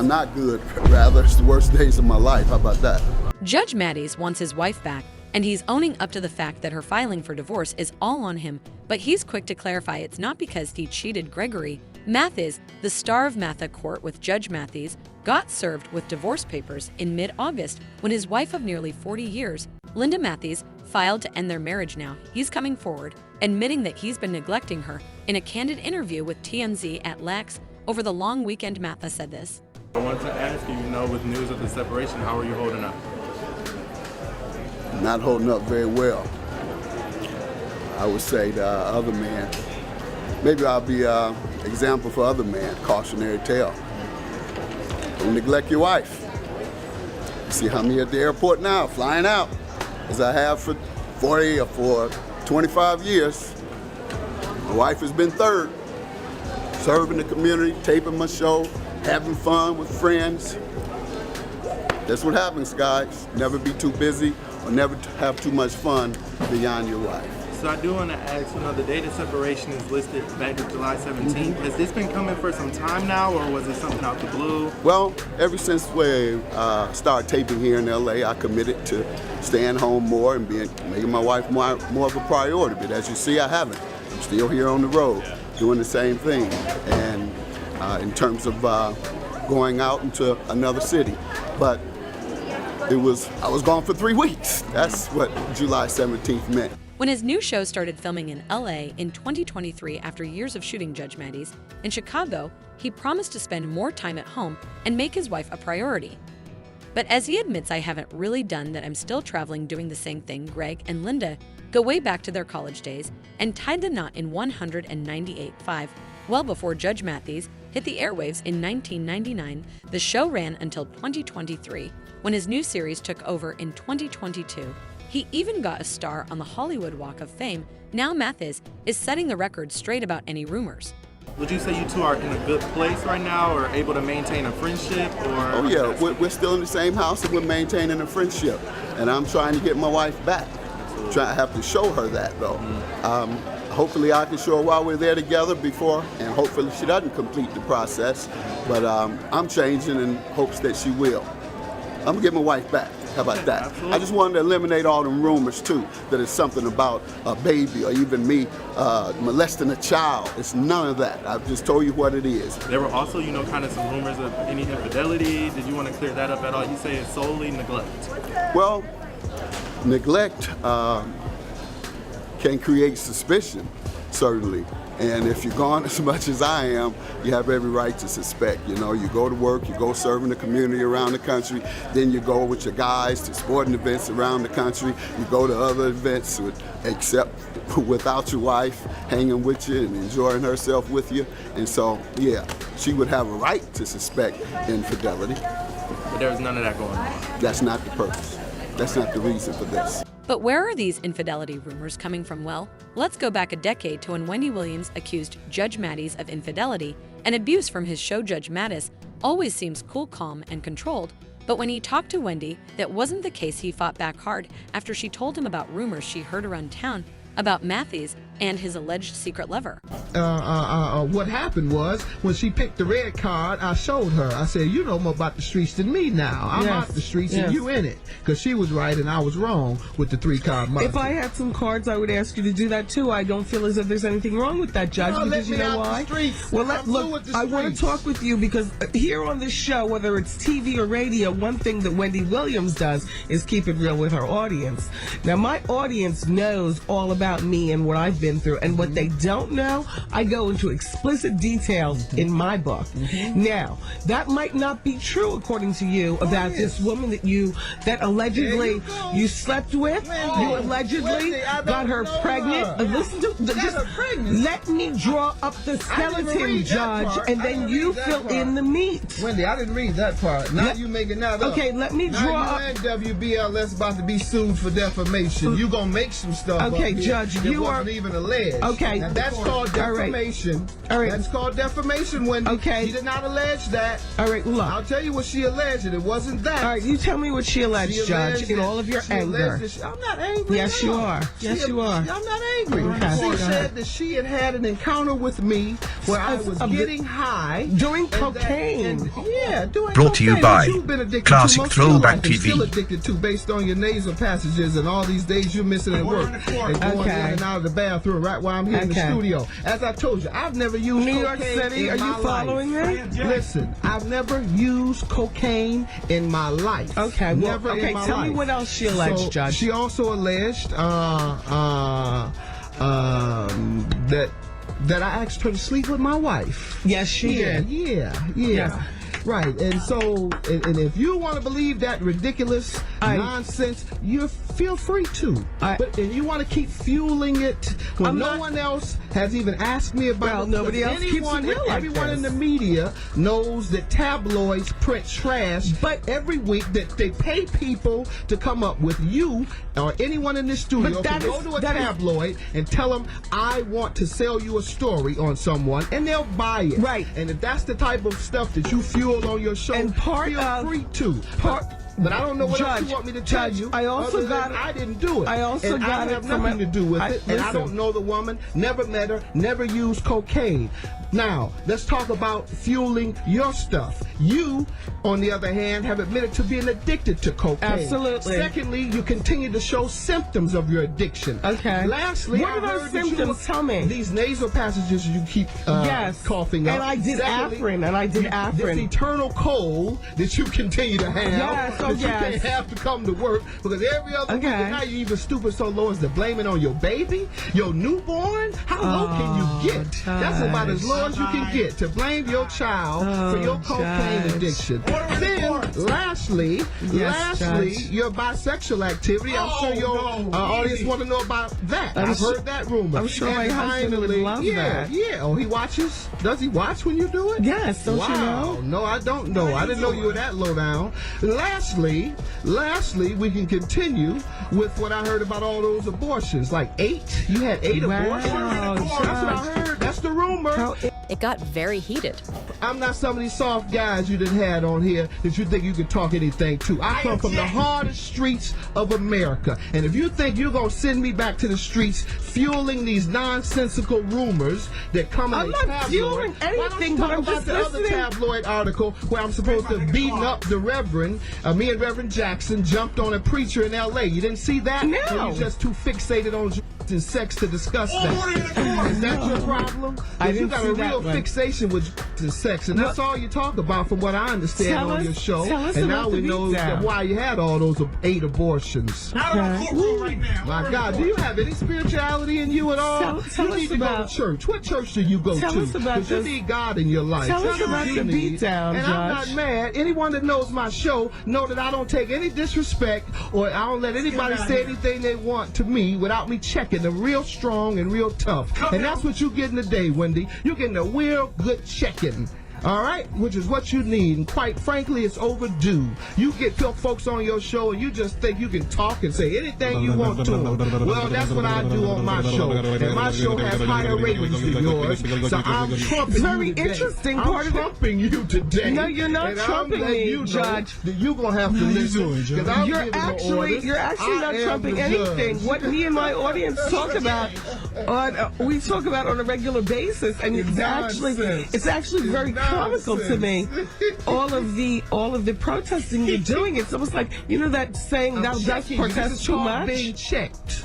I'm not good. Rather, it's the worst days of my life. How about that? Judge Mathis wants his wife back, and he's owning up to the fact that her filing for divorce is all on him, but he's quick to clarify it's not because he cheated Gregory. Mathis, the star of Matha Court with Judge Mathis, got served with divorce papers in mid-August when his wife of nearly 40 years, Linda Mathis, filed to end their marriage. Now he's coming forward, admitting that he's been neglecting her. In a candid interview with TMZ at Lex over the long weekend, Matha said this. I wanted to ask you, with news of the separation, how are you holding up? Not holding up very well. I would say the other man, maybe I'll be an example for other men, cautionary tale. Don't neglect your wife. See how many at the airport now, flying out, as I have for 40 or for 25 years. My wife has been third, serving the community, taping my show, having fun with friends. That's what happens, guys. Never be too busy or never have too much fun beyond your wife. So I do want to ask, the date of separation is listed back to July 17th. Has this been coming for some time now, or was it something out the blue? Well, ever since we started taping here in LA, I committed to staying home more and making my wife more of a priority. But as you see, I haven't. I'm still here on the road, doing the same thing. And in terms of going out into another city. But I was gone for 3 weeks. That's what July 17th meant. When his new show started filming in LA in 2023 after years of shooting Judge Mathis in Chicago, he promised to spend more time at home and make his wife a priority. But as he admits, I haven't really done that, I'm still traveling doing the same thing. Greg and Linda go way back to their college days and tied the knot in 198.5. Well before Judge Mathis hit the airwaves in 1999, the show ran until 2023, when his new series took over in 2022. He even got a star on the Hollywood Walk of Fame. Now Mathis is setting the record straight about any rumors. Would you say you two are in a good place right now, or able to maintain a friendship? Or oh yeah, we're still in the same house and we're maintaining a friendship. And I'm trying to get my wife back. I have to show her that though. Hopefully I can show her while we're there together before, and hopefully she doesn't complete the process. But I'm changing in hopes that she will. I'm gonna get my wife back. How about that? Absolutely. I just wanted to eliminate all them rumors too, that it's something about a baby or even me molesting a child. It's none of that. I've just told you what it is. There were also, kind of some rumors of any infidelity. Did you want to clear that up at all? You say it's solely neglect. Well, neglect can create suspicion, certainly. And if you're gone as much as I am, you have every right to suspect. You go to work, you go serving the community around the country, then you go with your guys to sporting events around the country, you go to other events except without your wife hanging with you and enjoying herself with you. And so, yeah, she would have a right to suspect infidelity. But there was none of that going on. That's not the purpose. That's not the reason for this. But where are these infidelity rumors coming from? Well, let's go back a decade to when Wendy Williams accused Judge Mathis of infidelity and abuse from his show. Judge Mathis always seems cool, calm, and controlled. But when he talked to Wendy, that wasn't the case. He fought back hard after she told him about rumors she heard around town about Mathis and his alleged secret lover. What happened was, when she picked the red card, I showed her. I said, you know more about the streets than me now. I'm out the streets and you in it. Because she was right and I was wrong with the 3-card money. If I had some cards, I would ask you to do that too. I don't feel as if there's anything wrong with that, Judge, because you know why? Well, look, I want to talk with you because here on this show, whether it's TV or radio, one thing that Wendy Williams does is keep it real with her audience. Now, my audience knows all about me and what I've been through, and what they don't know, I go into explicit details in my book. Now, that might not be true according to you about this woman that allegedly you slept with. You allegedly got her pregnant. Listen to just let me draw up the skeleton, Judge, and then you fill in the meat. Wendy, I didn't read that part. Now you making that up. Okay, let me draw up. And WBLS about to be sued for defamation. You gonna make some stuff Okay, up here. Judge, that you wasn't are even alleged. Okay. And that's called defamation. All right. That's called defamation, Wendy. Okay. She did not allege that. All right, look. I'll tell you what she alleged, and it wasn't that. All right, you tell me what she alleged, She Judge, alleged in that- all of your she anger. alleged that I'm not angry. Yes, at you all. are. Yes, you are. I'm not angry. Okay. She Go said ahead. that she had an encounter with me where I was getting high. Doing and that- cocaine. and- yeah, doing Brought to you cocaine, by which you've been addicted Classic to most of your Throwback life and TV. Still addicted to based on your nasal passages and all these days you're missing at work and going Okay. in and out of the bathroom right while I'm here in the Okay. studio. As I told you, I've never used New York cocaine City, in are you my following life. me? Listen, I've never used cocaine in my life. Okay, well, never okay, in my tell me life. what else she alleged, So, Judge. She also alleged that I asked her to sleep with my wife. Yes, she did. Yeah. Yes. Right, and so, and if you want to believe that ridiculous nonsense, you feel free to. But and you want to keep fueling it when no one else has even asked me about Well, it. nobody else keeps it real like Everyone this. in the media knows that tabloids print trash, but every week that they pay people to come up with you or anyone in this studio But to that go is- to a that is- tabloid and tell them, I want to sell you a story on someone, and they'll buy it. Right. And if that's the type of stuff that you fuel on your show, And part feel of- free to. But I don't know what else Judge, you want me to tell Judge, you. I also other than got it- I didn't do it. I also and got I it have from nothing to do with it. And I listen. don't know the woman. Never met her. Never used cocaine. Now let's talk about fueling your stuff. You, on the other hand, have admitted to being addicted to cocaine. Absolutely. Secondly, you continue to show symptoms of your addiction. Okay. Lastly, What I are those heard that symptoms? Tell me. These nasal passages you keep Yes. coughing up. And I did Secondly, Afrin, and I did Afrin. This eternal cold that you continue to have. Yes, that you yes. can't have to come to work because every other week, and now you're even stupid so low as to blame it on your baby, your newborn. How low can you get? That's about as low as you can get to blame your child for your cocaine Judge. addiction. Then, lastly, Judge. your bisexual activity. I'm sure your audience want to know about that. I've heard that rumor. I'm sure And my husband would finally- love yeah, that. Yeah. Oh, he watches? Does he watch when you do it? Yes, don't you know? No, I don't know. I didn't know you were that low down. Lastly, we can continue with what I heard about all those abortions. Like 8? You had 8 abortions? That's what I heard. That's the rumor. It got very heated. I'm not some of these soft guys you done had on here that you think you can talk anything to. I come from the hardest streets of America. And if you think you're going to send me back to the streets fueling these nonsensical rumors that come in I'm a not tabloid, fueling why don't you anything, talk but I'm about just the other listening. tabloid article where I'm supposed to have beaten up the Reverend, me and Reverend Jackson jumped on a preacher in L.A. You didn't see that? No. Or you just too fixated on and sex to discuss that? Is that your problem? I You didn't got see a that real one. fixation with and sex, and that's all you talk about from what I understand Tell on us- your show. tell us And about now the we know beatdown. that why you had all those 8 abortions. My God, do you have any spirituality in you at all? Tell you us need to about- go to church. What church do you go Tell to? us about 'Cause you this. need God in your life. Tell us That's about what the you need. beatdown, And I'm not Judge. mad. Anyone that knows my show know that I don't take any disrespect or I don't let anybody say anything they want to me without me checking them real strong and real tough. And that's what you're getting today, Wendy. You're getting a real good checking. All right, which is what you need, and quite frankly, it's overdue. You get folks on your show, and you just think you can talk and say anything you want to them. Well, that's what I do on my show, and my show has higher ratings than yours. So I'm trumping It's very you today. interesting. I'm Part of it- trumping you today. No, you're not And I'm trumping letting me, you know Judge. that you're gonna have to listen. 'Cause I'm You're giving the actually orders. not I am trumping the anything. judge. What me and my audience talk about we talk about on a regular basis, and it's actually very comical to me. All of the protesting you're doing, it's almost like that saying I'm thou dost checking you. This protest is too called much. being checked.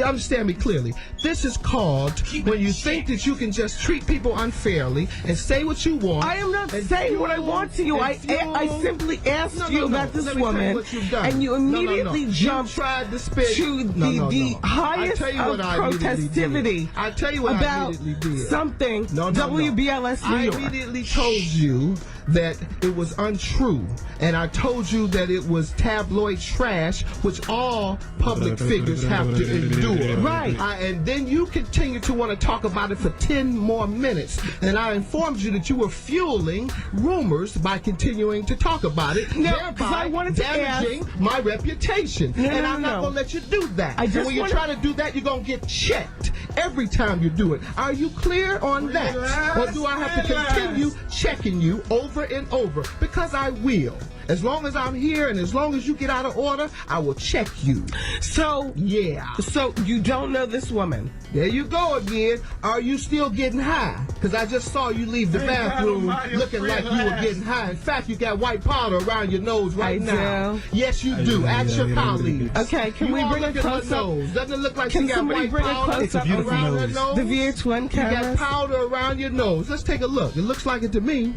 Understand me clearly. This is called when you think that you can just treat people unfairly and say what you want. I am not and saying what I fuel- want to you. I and simply asked No, you no, about no. this Let me tell you woman, what you've done. and you No, no, no. immediately You jumped tried to spit to the I highest tell you of what I immediately protestivity did. I tell you what I about immediately did. something No, no, no. WBLS New I York. immediately told you that it was untrue, and I told you that it was tabloid trash, which all public figures have to endure. Right. And then you continue to want to talk about it for 10 more minutes. And I informed you that you were fueling rumors by continuing to talk about it, No, thereby 'cause I wanted to damaging my reputation. No, and no, I'm not no. going to let you do that. I just and when you wanna- try to do that, you're going to get checked every time you do it. Are you clear on that? Or do I have to continue checking you over and over? Because I will. As long as I'm here and as long as you get out of order, I will check you. So, Yeah. so you don't know this woman? There you go again. Are you still getting high? Because I just saw you leave the bathroom looking like you were getting high. In fact, you got white powder around your nose right I now. do. Yes, you do. Ask your colleagues. Okay, can we all bring a look at her close up? nose. Doesn't it look like Can she got somebody white bring a powder close up around her nose? The VH1 You cameras? got powder around your nose. Let's take a look. It looks like it to me.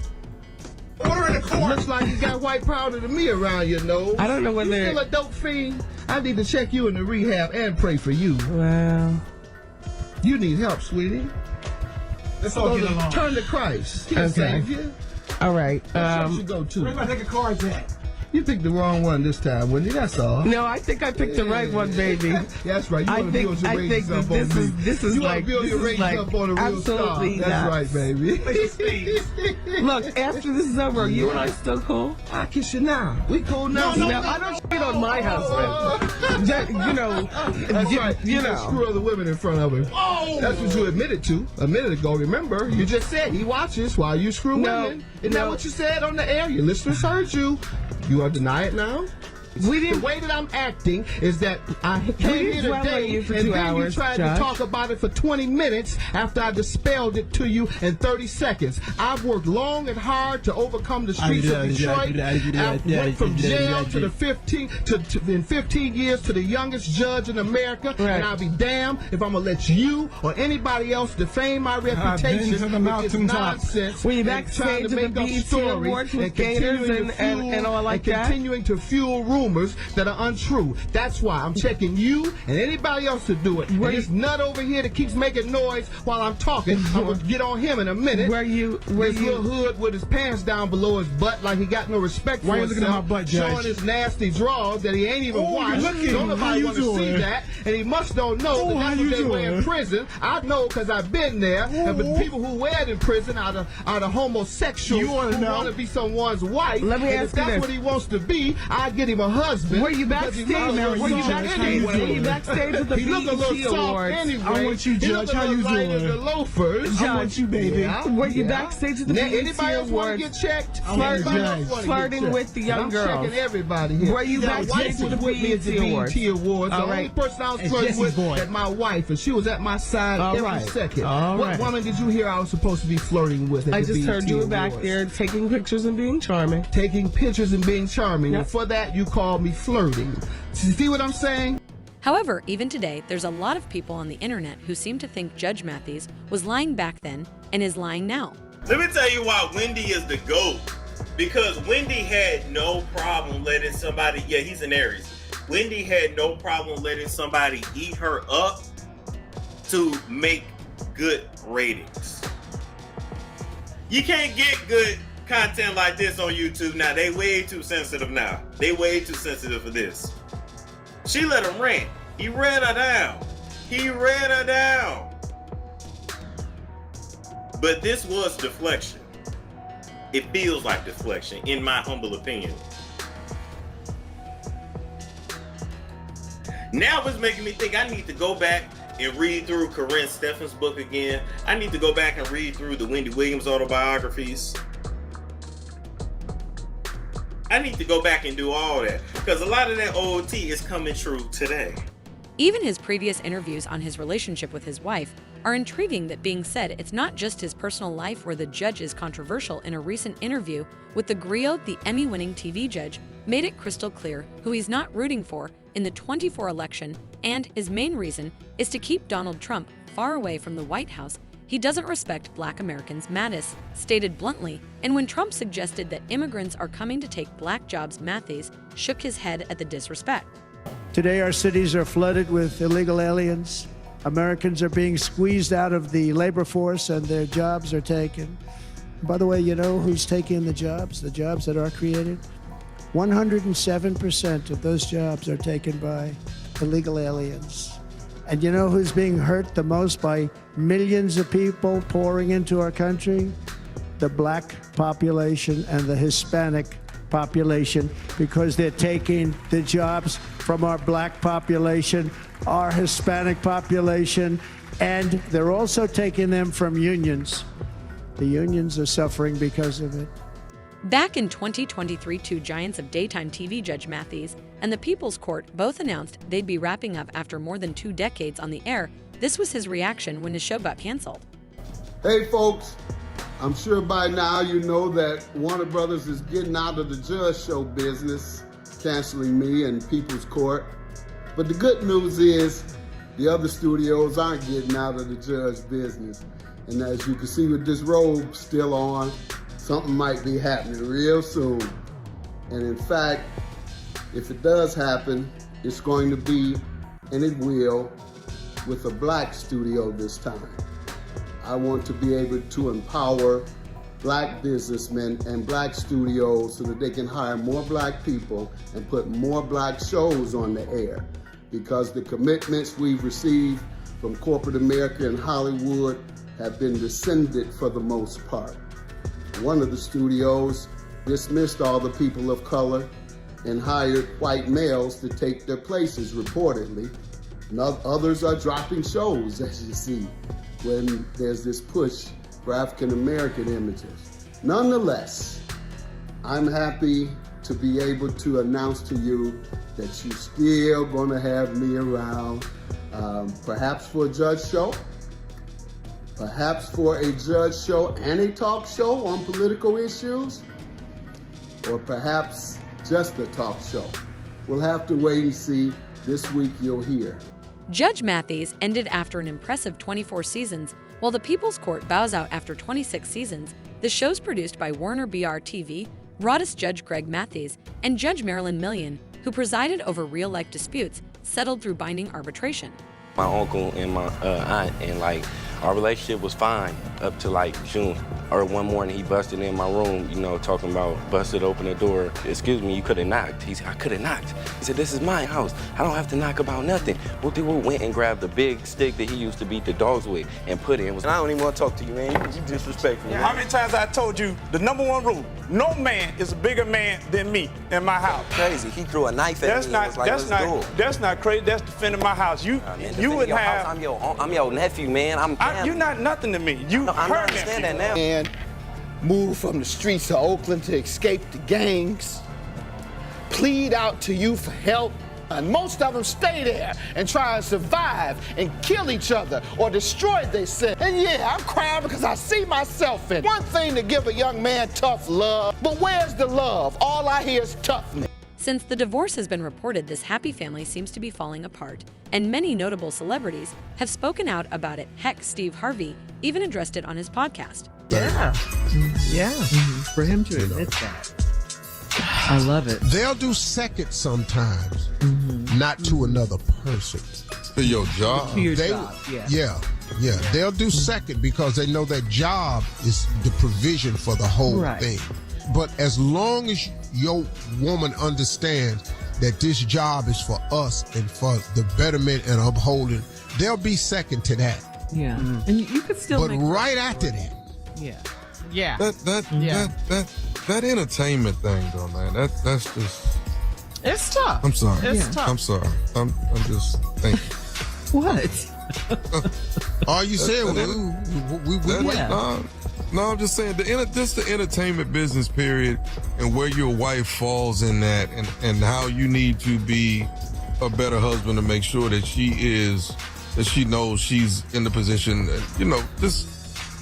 It looks like you got white powder to me around your nose. I don't know whether- You still a dope fiend? I need to check you in the rehab and pray for you. Well, You need help, sweetie. Let's all get along. Turn to Christ. He'll Okay. save you. all right. What church you go to? Where's my deck of cards at? You picked the wrong one this time, Wendy. That's all. No, I think I picked the right one, baby. Yeah, that's right. You I want to build think your I ratings think that up on me. this is you like want to build this your is ratings like up on a real star. absolutely That's nuts. right, baby. Look, after this is over, are you and I still cool? I kiss you now. We cool now. No, I don't cheat on my husband. You know, That's right. You just know. screw other women in front of him. That's what you admitted to a minute ago. Remember, you just said he watches while you screw No, women. Isn't that no. what you said on the air? Your listeners heard you. You want to deny it now? We The didn't. way that I'm acting is that I came didn't here dwell on today you for and 2 then hours, you tried Josh. to talk about it for 20 minutes after I dispelled it to you in 30 seconds. I've worked long and hard to overcome the streets of Detroit. I went from jail to the 15 in 15 years to the youngest judge in America, Right. and I'll be damned if I'm gonna let you or anybody else defame my reputation to the with this mountaintop. nonsense. Were you and backstage trying at to the make up BET stories Awards with and continuing gators to fuel and all like and that? continuing to fuel rumors that are untrue. That's why I'm checking you and anybody else to do it. And this nut over here that keeps making noise while I'm talking, I'm gonna get on him in a minute. Were you? This little hood with his pants down below his butt like he got no respect Why for you looking at himself, my butt, Judge? showing his nasty drawers that he ain't even Oh, washed. you're looking. Don't How nobody you want to see doing? that, and he must don't know Oh, that how that's you what they wear in doing? prison. I know because I've been there, and but people who wear it in prison are the homosexuals You wanna who know? want to be someone's wife. Let me and ask if you that's this. what he wants to be, I get him a husband. Were you because he backstage? look a little Were you soft backstage? anyway. Were you backstage at the He look a little BET soft Awards? anyway. I want you, He look Judge. a How little you light in doing? the loafers. I want you, baby. Yeah, Were you yeah. backstage at the Now, BET anybody else want Awards? to get checked? I want Anybody to else judge. wanna get Flirting checked? with the young I'm girls. checking everybody here. Were you My backstage wife at was the with me at the BET Awards? BET Awards. The All right. only person I was It's flirting Jesse's with boy. was my wife, and she was at my side All every right. second. All What right. woman did you hear I was supposed to be flirting with at I the just heard BET you were back Awards? there taking pictures and being charming. Taking pictures and being charming. Yep. And for that, you called me flirting. See what I'm saying? However, even today, there's a lot of people on the internet who seem to think Judge Mathis was lying back then and is lying now. Let me tell you why Wendy is the GOAT. Because Wendy had no problem letting somebody, yeah, he's an Aries. Wendy had no problem letting somebody eat her up to make good ratings. You can't get good content like this on YouTube now. They way too sensitive now. They way too sensitive for this. She let him rant. He ran her down. He ran her down. But this was deflection. It feels like deflection, in my humble opinion. Now it's making me think I need to go back and read through Corinne Steffen's book again. I need to go back and read through the Wendy Williams autobiographies. I need to go back and do all that because a lot of that old tea is coming true today. Even his previous interviews on his relationship with his wife are intriguing. That being said, it's not just his personal life where the judge is controversial. In a recent interview with the Griot, the Emmy-winning TV judge made it crystal clear who he's not rooting for in the 2024 election, and his main reason is to keep Donald Trump far away from the White House. He doesn't respect Black Americans, Mathis stated bluntly, and when Trump suggested that immigrants are coming to take black jobs, Mathis shook his head at the disrespect. Today, our cities are flooded with illegal aliens. Americans are being squeezed out of the labor force and their jobs are taken. By the way, you know who's taking the jobs that are created? 107% of those jobs are taken by illegal aliens. And you know who's being hurt the most by millions of people pouring into our country? The black population and the Hispanic population, because they're taking the jobs from our black population, our Hispanic population, and they're also taking them from unions. The unions are suffering because of it. Back in 2023, two giants of daytime TV, Judge Mathis and the People's Court, both announced they'd be wrapping up after more than 2 decades on the air. This was his reaction when his show got canceled. Hey folks, I'm sure by now you know that Warner Brothers is getting out of the Judge Show business, canceling me and People's Court. But the good news is the other studios aren't getting out of the Judge business. And as you can see with this robe still on, something might be happening real soon. And in fact, if it does happen, it's going to be, and it will, with a black studio this time. I want to be able to empower black businessmen and black studios so that they can hire more black people and put more black shows on the air. Because the commitments we've received from corporate America and Hollywood have been rescinded for the most part. One of the studios dismissed all the people of color and hired white males to take their places, reportedly. And others are dropping shows, as you see, when there's this push for African American images. Nonetheless, I'm happy to be able to announce to you that you're still gonna have me around, perhaps for a judge show, perhaps for a judge show and a talk show on political issues, or perhaps just a talk show. We'll have to wait and see. This week you'll hear. Judge Mathis ended after an impressive 24 seasons, while the People's Court bows out after 26 seasons. The show's produced by Warner BR TV, Broadus Judge Greg Mathis, and Judge Marilyn Millian, who presided over real-life disputes settled through binding arbitration. My uncle and my aunt, and like our relationship was fine up to like June. Or one morning he busted in my room, you know, talking about busted open the door. Excuse me, you could have knocked. He said, I could have knocked. He said, this is my house. I don't have to knock about nothing. We went and grabbed the big stick that he used to beat the dogs with and put it in. And I don't even want to talk to you, man. You disrespectful. How many times I told you the #1 rule, no man is a bigger man than me in my house. Crazy. He threw a knife at me and was like, let's do it. That's not crazy. That's defending my house. You would have. I'm your nephew, man. You're not nothing to me. You I understand that now. And moved from the streets of Oakland to escape the gangs, plead out to you for help, and most of them stay there and try to survive and kill each other or destroy themselves. And yeah, I'm crying because I see myself in it. One thing to give a young man tough love, but where's the love? All I hear is toughness. Since the divorce has been reported, this happy family seems to be falling apart, and many notable celebrities have spoken out about it. Heck, Steve Harvey even addressed it on his podcast. Yeah. For him to admit that. I love it. They'll do second sometimes, not to another person. To your job. To your job, yeah. They'll do second because they know that job is the provision for the whole thing. But as long as your woman understands that this job is for us and for the betterment and upholding, they'll be second to that. Yeah. And you could still But right after that. Yeah. That entertainment thing though, man, that's just, it's tough. I'm sorry. It's tough. I'm sorry. I'm just thinking. What? All you said was No, I'm just saying the entertainment business period and where your wife falls in that and how you need to be a better husband to make sure that she knows she's in the position, you know, just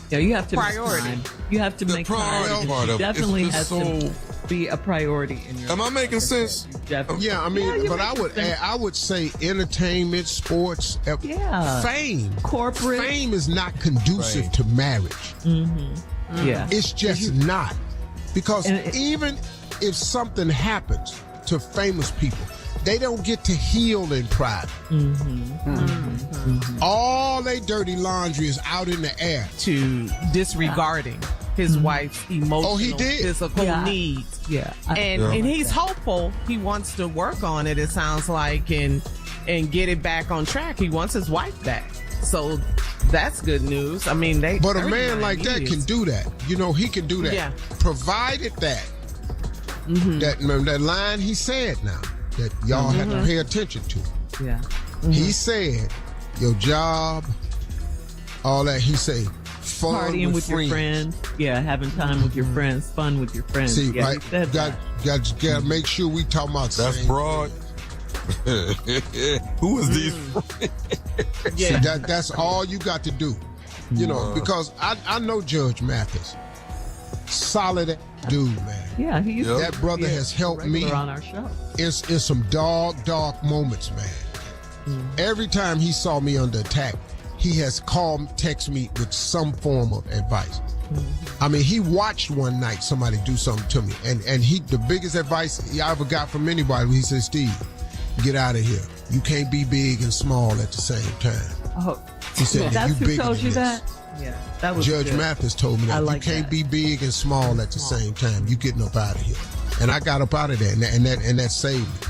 you have to priority. Make time. You have to the make priority time. part of Definitely it. has to be a priority in your Am I making sense? Yeah, I mean, but I would say entertainment, sports, fame. Corporate. Fame is not conducive to marriage. Yeah. It's just not. Because even if something happens to famous people, they don't get to heal in private. All their dirty laundry is out in the air. To disregarding. his wife's emotional, physical needs. Yeah. And he's hopeful. He wants to work on it, it sounds like, and get it back on track. He wants his wife back. So that's good news. I mean, But a man like that can do that. You know, he can do that. Yeah. Provided that that line he said now that y'all had to pay attention to. Yeah. He said, your job, all that. He say, fun Partying with your friends. Yeah, having time with your friends, fun with your friends. See, yeah, right? Got to make sure we talking about that's broad. Who is these friends? See, that's all you got to do. You know, because I know Judge Mathis. Solid dude, man. Yeah, he's that brother has helped me on our show. in some dark moments, man. Every time he saw me under attack, he has text me with some form of advice. I mean, he watched one night somebody do something to me, and the biggest advice I ever got from anybody, he said, Steve, get out of here. You can't be big and small at the same time. Oh, he said, that's you who bigger told than you this. that? Yeah, that was Judge good. Mathis told me that. Like you can't be big and small at the same time. You getting up out of here. And I got up out of there, and that saved me.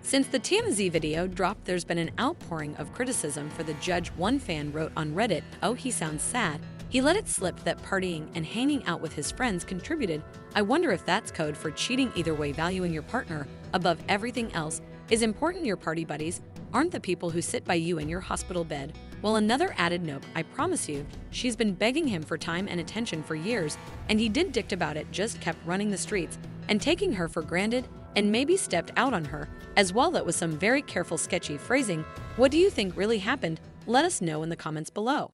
Since the TMZ video dropped, there's been an outpouring of criticism for the judge. One fan wrote on Reddit, "Oh, he sounds sad. He let it slip that partying and hanging out with his friends contributed. I wonder if that's code for cheating. Either way, valuing your partner above everything else is important. Your party buddies aren't the people who sit by you in your hospital bed." Well, another added note, I promise you, she's been begging him for time and attention for years, and he did dick about it, just kept running the streets and taking her for granted, and maybe stepped out on her as well. That was some very careful, sketchy phrasing. What do you think really happened? Let us know in the comments below.